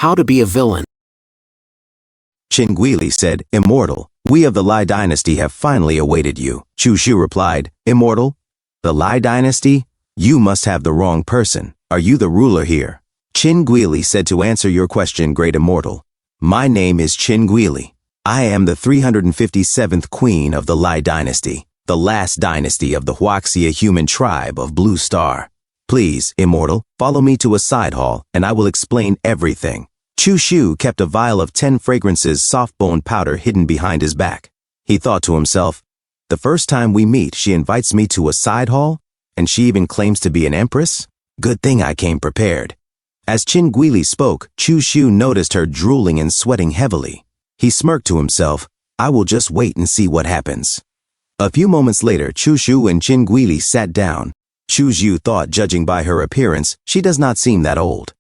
How to be a villain. Chinguili said, "Immortal, we of the Lai dynasty have finally awaited you." Chu Shu replied, "Immortal? The Lai dynasty? You must have the wrong person. Are you the ruler here?" Chinguili said, "To answer your question, great immortal, my name is Chinguili. I am the 357th queen of the Lai dynasty, the last dynasty of the Huaxia human tribe of Blue Star. Please, immortal, follow me to a side hall, and I will explain everything." Chu Shu kept a vial of 10 fragrances soft-bone powder hidden behind his back. He thought to himself, the first time we meet, she invites me to a side hall, and she even claims to be an empress? Good thing I came prepared. As Chinguili spoke, Chu Shu noticed her drooling and sweating heavily. He smirked to himself, I will just wait and see what happens. A few moments later, Chu Shu and Chinguili sat down. Chu Shu thought, judging by her appearance, she does not seem that old.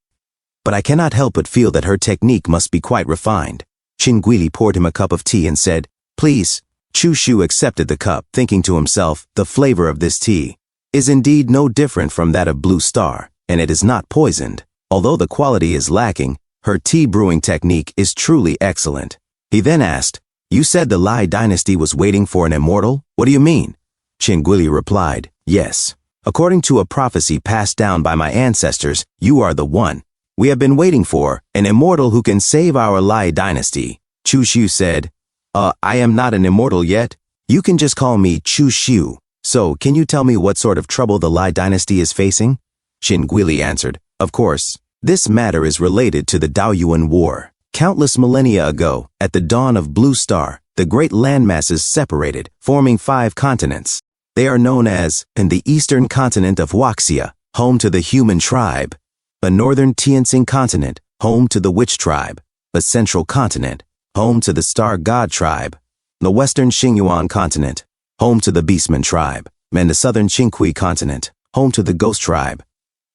But I cannot help but feel that her technique must be quite refined. Chinguili poured him a cup of tea and said, "Please." Chu Shu accepted the cup, thinking to himself, the flavor of this tea is indeed no different from that of Blue Star, and it is not poisoned. Although the quality is lacking, her tea brewing technique is truly excellent. He then asked, "You said the Lai dynasty was waiting for an immortal? What do you mean?" Chinguili replied, "Yes. According to a prophecy passed down by my ancestors, you are the one. We have been waiting for an immortal who can save our Lai dynasty." Chu Shu said, I am not an immortal yet. You can just call me Chu Shu. So, can you tell me what sort of trouble the Lai dynasty is facing?" Chinguili answered, "Of course. This matter is related to the Daoyuan War. Countless millennia ago, at the dawn of Blue Star, the great landmasses separated, forming 5 continents. They are known as, in the eastern continent of Huaxia, home to the human tribe; a northern Tianxing continent, home to the witch tribe; a central continent, home to the star god tribe; the western Xingyuan continent, home to the beastman tribe; and the southern Qinghui continent, home to the ghost tribe.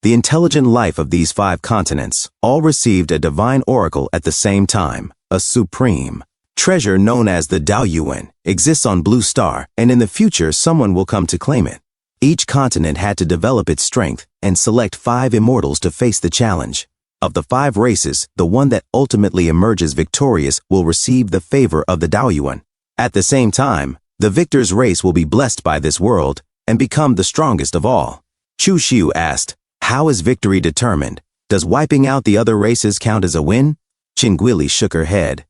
The intelligent life of these 5 continents all received a divine oracle at the same time. A supreme treasure known as the Daoyuan exists on Blue Star, and in the future someone will come to claim it. Each continent had to develop its strength and select 5 immortals to face the challenge. Of the 5 races, the one that ultimately emerges victorious will receive the favor of the Daoyuan. At the same time, the victor's race will be blessed by this world and become the strongest of all." Chu Shu asked, "How is victory determined? Does wiping out the other races count as a win?" Chinguili shook her head.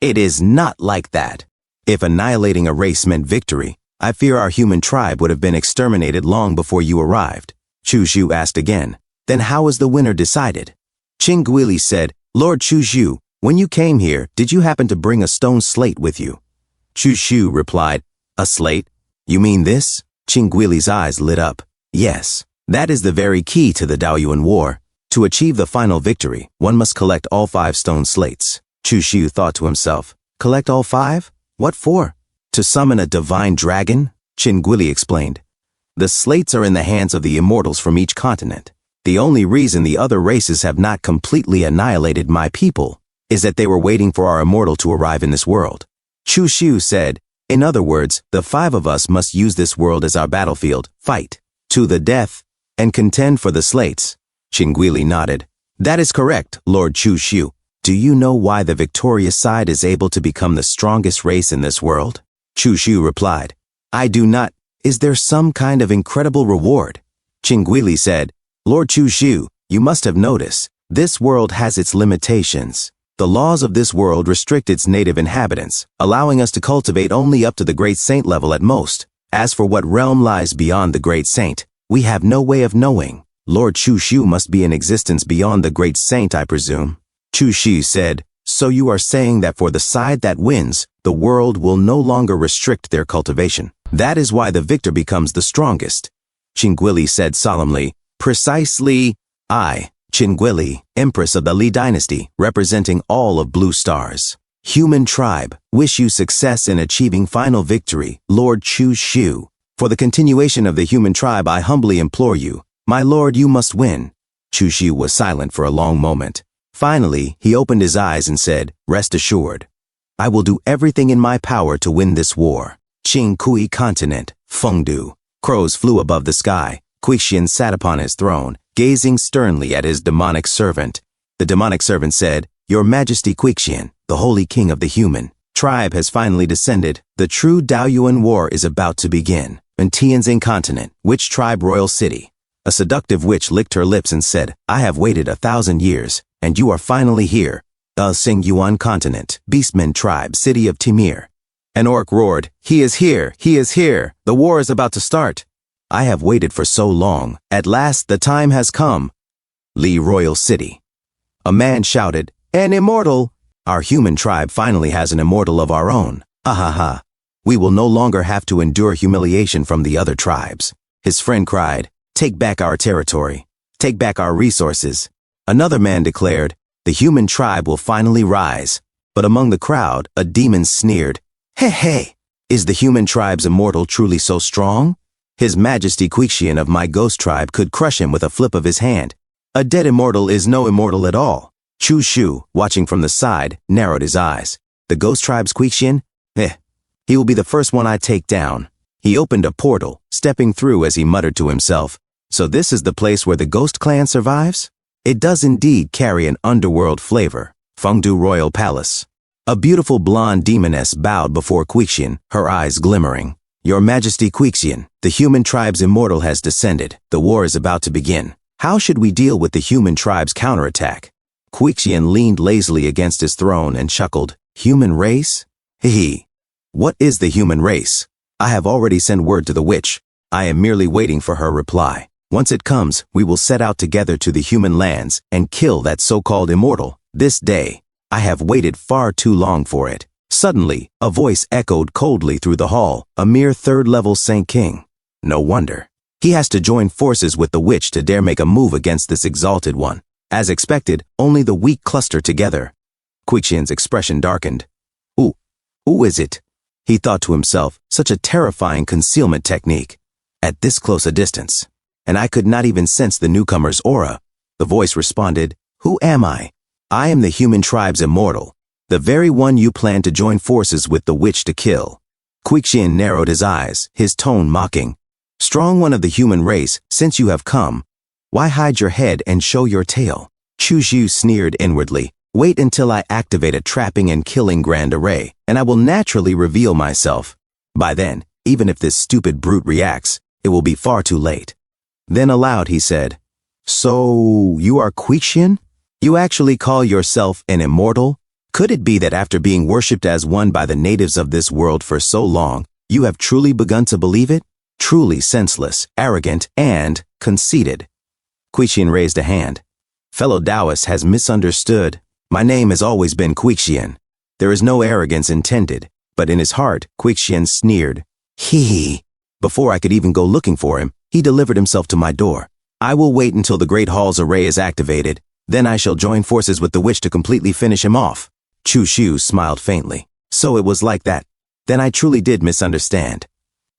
"It is not like that. If annihilating a race meant victory, I fear our human tribe would have been exterminated long before you arrived." Chu Shu asked again, "Then how is the winner decided?" Chinguili said, "Lord Chu Shu, when you came here, did you happen to bring a stone slate with you?" Chu Shu replied, "A slate? You mean this?" Chinguili's eyes lit up. "Yes, that is the very key to the Daoyuan War. To achieve the final victory, one must collect all 5 stone slates." Chu Shu thought to himself, "Collect all 5? What for? To summon a divine dragon?" Chinguili explained, "The slates are in the hands of the immortals from each continent. The only reason the other races have not completely annihilated my people is that they were waiting for our immortal to arrive in this world." Chu Shu said, "In other words, the 5 of us must use this world as our battlefield, fight to the death, and contend for the slates." Chinguili nodded. "That is correct, Lord Chu Shu. Do you know why the victorious side is able to become the strongest race in this world?" Chu Shu replied, "I do not. Is there some kind of incredible reward?" Chinguili said, "Lord Chu Shu, you must have noticed, this world has its limitations. The laws of this world restrict its native inhabitants, allowing us to cultivate only up to the great saint level at most. As for what realm lies beyond the great saint, we have no way of knowing. Lord Chu Shu must be in existence beyond the great saint, I presume." Chu Shu said, "So you are saying that for the side that wins, the world will no longer restrict their cultivation. That is why the victor becomes the strongest." Chinguili said solemnly, "Precisely. I, Chinguili, Empress of the Li dynasty, representing all of Blue Stars, human tribe, wish you success in achieving final victory, Lord Chu Shu. For the continuation of the human tribe, I humbly implore you, my lord, you must win." Chu Shu was silent for a long moment. Finally, he opened his eyes and said, "Rest assured, I will do everything in my power to win this war." Qinghui continent, Fengdu. Crows flew above the sky. Kuixian sat upon his throne, gazing sternly at his demonic servant. The demonic servant said, Your Majesty Quixian, the holy king of the human tribe has finally descended. The true Daoyuan war is about to begin. In Tianjin continent, witch tribe royal city. A seductive witch licked her lips and said, I have waited 1,000 years, and you are finally here. Xingyuan continent, beastmen tribe, city of Timir. An orc roared, He is here, he is here, the war is about to start. I have waited for so long, at last the time has come. Li royal city. A man shouted, An immortal! Our human tribe finally has an immortal of our own. Ha. We will no longer have to endure humiliation from the other tribes. His friend cried, Take back our territory. Take back our resources. Another man declared, The human tribe will finally rise. But among the crowd, a demon sneered, Hey, is the human tribe's immortal truly so strong? His Majesty Quixian of my ghost tribe could crush him with a flip of his hand. A dead immortal is no immortal at all. Chu Shu, watching from the side, narrowed his eyes. The ghost tribe's Quixian? He will be the first one I take down. He opened a portal, stepping through as he muttered to himself. So this is the place where the ghost clan survives? It does indeed carry an underworld flavor. Fengdu Royal Palace. A beautiful blonde demoness bowed before Quixian, her eyes glimmering. Your Majesty Quixian, the human tribe's immortal has descended. The war is about to begin. How should we deal with the human tribe's counterattack? Quixian leaned lazily against his throne and chuckled. Human race? What is the human race? I have already sent word to the witch. I am merely waiting for her reply. Once it comes, we will set out together to the human lands and kill that so-called immortal. This day, I have waited far too long for it. Suddenly, a voice echoed coldly through the hall, a mere third-level Saint King. No wonder. He has to join forces with the witch to dare make a move against this exalted one. As expected, only the weak cluster together. Quixian's expression darkened. Who is it? He thought to himself, such a terrifying concealment technique. At this close a distance. And I could not even sense the newcomer's aura. The voice responded, Who am I? I am the human tribe's immortal. The very one you plan to join forces with the witch to kill. Quixian narrowed his eyes, his tone mocking. Strong one of the human race, since you have come, why hide your head and show your tail? Chu Shu sneered inwardly. Wait until I activate a trapping and killing grand array, and I will naturally reveal myself. By then, even if this stupid brute reacts, it will be far too late. Then aloud he said, So, you are Quixian? You actually call yourself an immortal? Could it be that after being worshipped as one by the natives of this world for so long, you have truly begun to believe it? Truly senseless, arrogant, and conceited. Quixian raised a hand. Fellow Taoist has misunderstood. My name has always been Quixian. There is no arrogance intended, but in his heart, Quixian sneered. Before I could even go looking for him, he delivered himself to my door. I will wait until the Great Hall's array is activated. Then I shall join forces with the witch to completely finish him off. Chu Shu smiled faintly. So it was like that. Then I truly did misunderstand.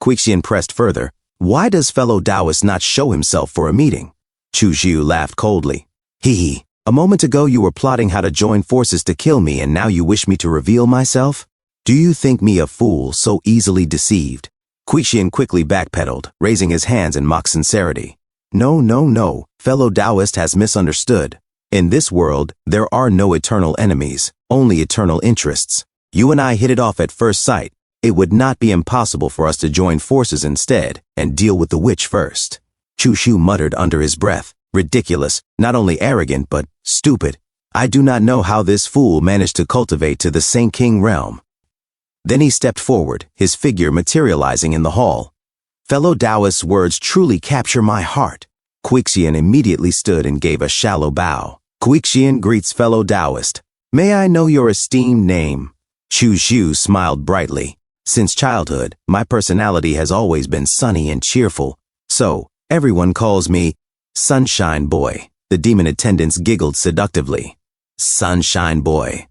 Quixian pressed further. Why does fellow Taoist not show himself for a meeting? Chu Shu laughed coldly. A moment ago you were plotting how to join forces to kill me and now you wish me to reveal myself? Do you think me a fool, so easily deceived? Quixian quickly backpedaled, raising his hands in mock sincerity. No, fellow Taoist has misunderstood. In this world, there are no eternal enemies, only eternal interests. You and I hit it off at first sight. It would not be impossible for us to join forces instead and deal with the witch first. Chu Shu muttered under his breath. Ridiculous, not only arrogant but stupid. I do not know how this fool managed to cultivate to the Saint King realm. Then he stepped forward, his figure materializing in the hall. Fellow Taoist's words truly capture my heart. Quixian immediately stood and gave a shallow bow. Quixian greets fellow Taoist. May I know your esteemed name? Chu Shu smiled brightly. Since childhood, my personality has always been sunny and cheerful. So, everyone calls me Sunshine Boy. The demon attendants giggled seductively. Sunshine Boy,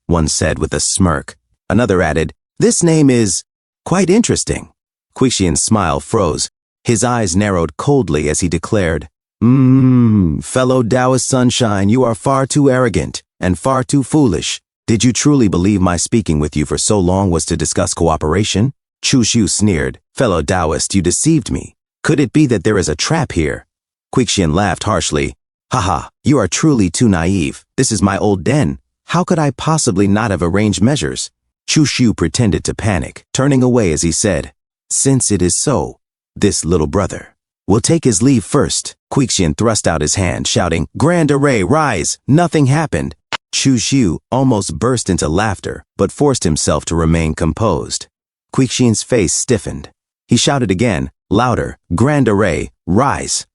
one said with a smirk. Another added, This name is quite interesting. Quixian's smile froze. His eyes narrowed coldly as he declared, Fellow Taoist Sunshine, you are far too arrogant and far too foolish. Did you truly believe my speaking with you for so long was to discuss cooperation? Chu Shu sneered. Fellow Taoist, you deceived me. Could it be that there is a trap here? Quixian laughed harshly. Haha, you are truly too naive. This is my old den. How could I possibly not have arranged measures? Chushu pretended to panic, turning away as he said, since it is so, this little brother will take his leave first. Quixian thrust out his hand, shouting, Grand Array, rise! Nothing happened. Chushu almost burst into laughter, but forced himself to remain composed. Quixian's face stiffened. He shouted again, louder, Grand Array, rise!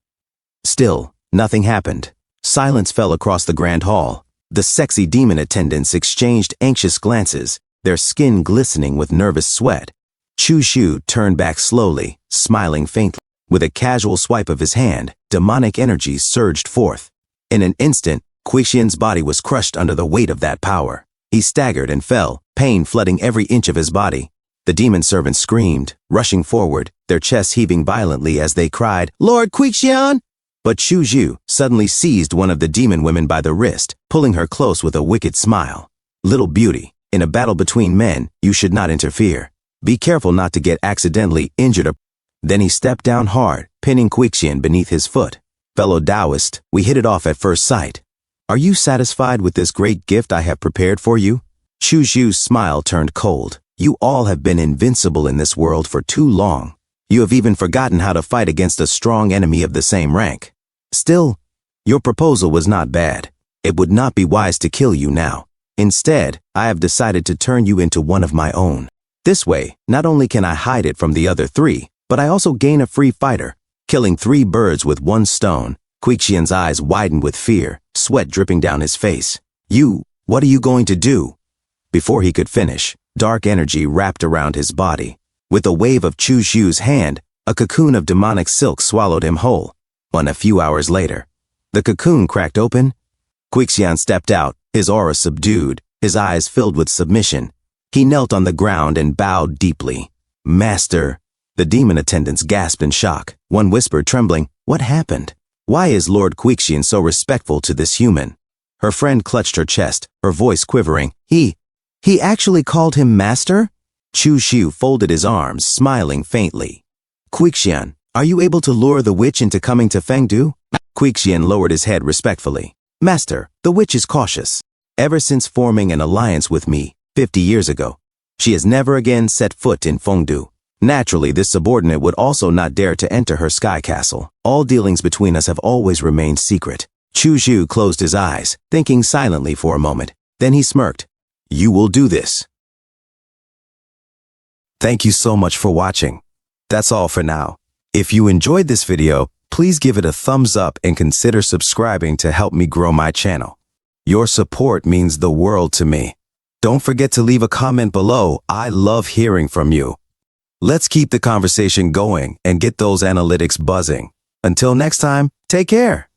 Still, nothing happened. Silence fell across the grand hall. The sexy demon attendants exchanged anxious glances, their skin glistening with nervous sweat. Chushu turned back slowly, smiling faintly. With a casual swipe of his hand, demonic energy surged forth. In an instant, Quixian's body was crushed under the weight of that power. He staggered and fell, pain flooding every inch of his body. The demon servants screamed, rushing forward, their chests heaving violently as they cried, Lord Quixian! But Chushu suddenly seized one of the demon women by the wrist, pulling her close with a wicked smile. Little beauty, in a battle between men, you should not interfere. Be careful not to get accidentally injured. Then he stepped down hard, pinning Quixian beneath his foot. Fellow Taoist, we hit it off at first sight. Are you satisfied with this great gift I have prepared for you? Chushu's smile turned cold. You all have been invincible in this world for too long. You have even forgotten how to fight against a strong enemy of the same rank. Still, your proposal was not bad. It would not be wise to kill you now. Instead, I have decided to turn you into one of my own. This way, not only can I hide it from the other three, but I also gain a free fighter, killing 3 birds with 1 stone. Quixian's eyes widened with fear, sweat dripping down his face. What are you going to do? Before he could finish, dark energy wrapped around his body. With a wave of Chushu's hand, a cocoon of demonic silk swallowed him whole. And a few hours later, the cocoon cracked open. Quixian stepped out, his aura subdued, his eyes filled with submission. He knelt on the ground and bowed deeply. Master! The demon attendants gasped in shock. One whispered, trembling, what happened? Why is Lord Quixian so respectful to this human? Her friend clutched her chest, her voice quivering. He actually called him master? Chushu folded his arms, smiling faintly. Quixian, are you able to lure the witch into coming to Fengdu? Quixian lowered his head respectfully. Master, the witch is cautious. Ever since forming an alliance with me 50 years ago, she has never again set foot in Fengdu. Naturally, this subordinate would also not dare to enter her sky castle. All dealings between us have always remained secret. Chushu closed his eyes, thinking silently for a moment. Then he smirked. You will do this. Thank you so much for watching. That's all for now. If you enjoyed this video, please give it a thumbs up and consider subscribing to help me grow my channel. Your support means the world to me. Don't forget to leave a comment below. I love hearing from you. Let's keep the conversation going and get those analytics buzzing. Until next time, take care.